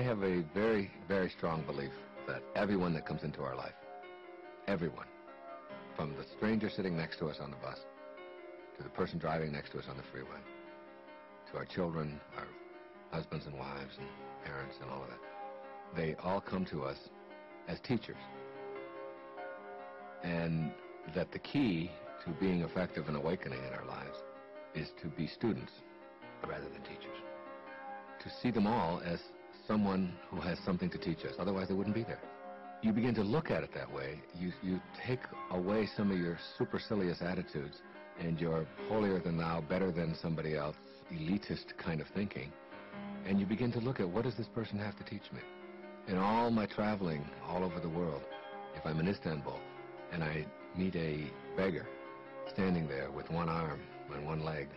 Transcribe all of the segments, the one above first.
I have a very, very strong belief that everyone that comes into our life, everyone, from the stranger sitting next to us on the bus, to the person driving next to us on the freeway, to our children, our husbands and wives and parents and all of that, they all come to us as teachers. And that the key to being effective and awakening in our lives is to be students rather than teachers. To see them all as someone who has something to teach us, otherwise they wouldn't be there. You begin to look at it that way. You take away some of your supercilious attitudes and your holier-than-thou, better-than somebody else, elitist kind of thinking, and you begin to look at, what does this person have to teach me? In all my traveling all over the world, if I'm in Istanbul and I meet a beggar standing there with one arm and one leg,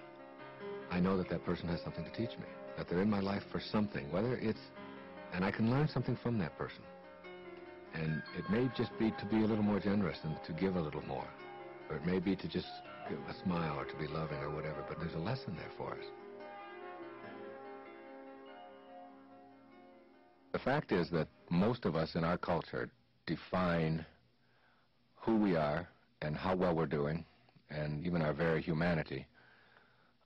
I know that that person has something to teach me, that they're in my life for something, whether it's, and I can learn something from that person. And it may just be to be a little more generous and to give a little more, or it may be to just give a smile or to be loving or whatever, but there's a lesson there for us. The fact is that most of us in our culture define who we are and how well we're doing, and even our very humanity,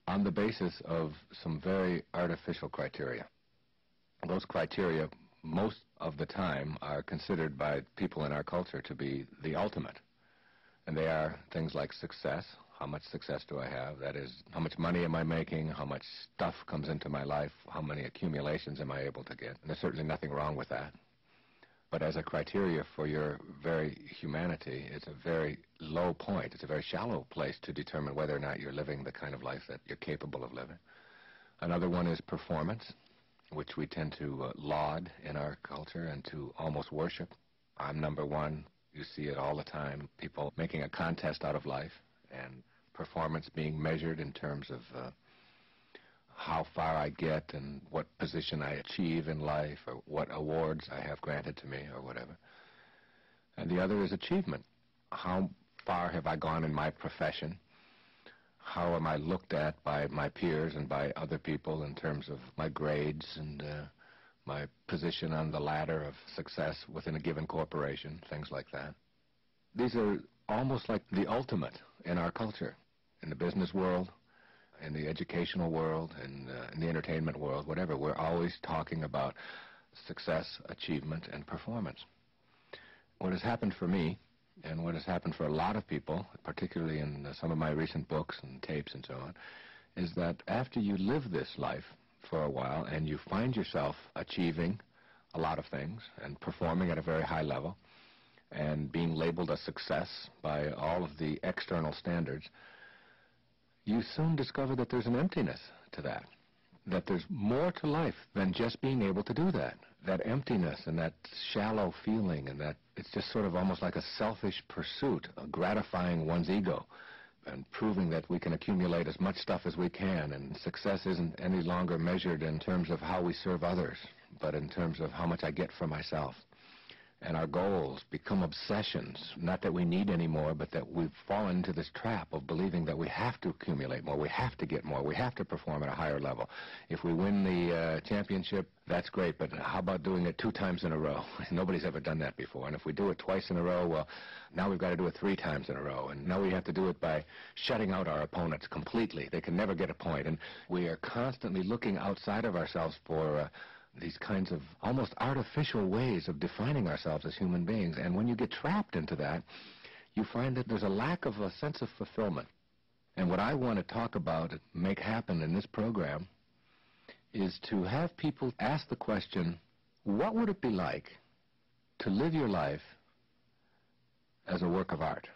on the basis of some very artificial criteria. Those criteria, most of the time, are considered by people in our culture to be the ultimate. And they are things like success. How much success do I have? That is, how much money am I making? How much stuff comes into my life? How many accumulations am I able to get? And there's certainly nothing wrong with that. But as a criteria for your very humanity, it's a very low point. It's a very shallow place to determine whether or not you're living the kind of life that you're capable of living. Another one is performance, which we tend to laud in our culture and to almost worship. I'm number one. You see it all the time, people making a contest out of life, and performance being measured in terms of how far I get and what position I achieve in life or what awards I have granted to me or whatever. And the other is achievement. How far have I gone in my profession? How am I looked at by my peers and by other people in terms of my grades and my position on the ladder of success within a given corporation, things like that. These are almost like the ultimate in our culture, in the business world, in the educational world, in the entertainment world, whatever. We're always talking about success, achievement, and performance. What has happened for me, and what has happened for a lot of people, particularly in some of my recent books and tapes and so on, is that after you live this life for a while and you find yourself achieving a lot of things and performing at a very high level and being labeled a success by all of the external standards, you soon discover that there's an emptiness to that, that there's more to life than just being able to do that. That emptiness and that shallow feeling, and that it's just sort of almost like a selfish pursuit of gratifying one's ego and proving that we can accumulate as much stuff as we can, and success isn't any longer measured in terms of how we serve others, but in terms of how much I get for myself. And our goals become obsessions, not that we need any more, but that we've fallen into this trap of believing that we have to accumulate more, we have to get more, we have to perform at a higher level. If we win the championship, that's great, but how about doing it 2 times in a row? Nobody's ever done that before. And if we do it twice in a row, well, now we've got to do it 3 times in a row. And now we have to do it by shutting out our opponents completely. They can never get a point. And we are constantly looking outside of ourselves for these kinds of almost artificial ways of defining ourselves as human beings. And when you get trapped into that, you find that there's a lack of a sense of fulfillment. And what I want to talk about and make happen in this program is to have people ask the question, what would it be like to live your life as a work of art?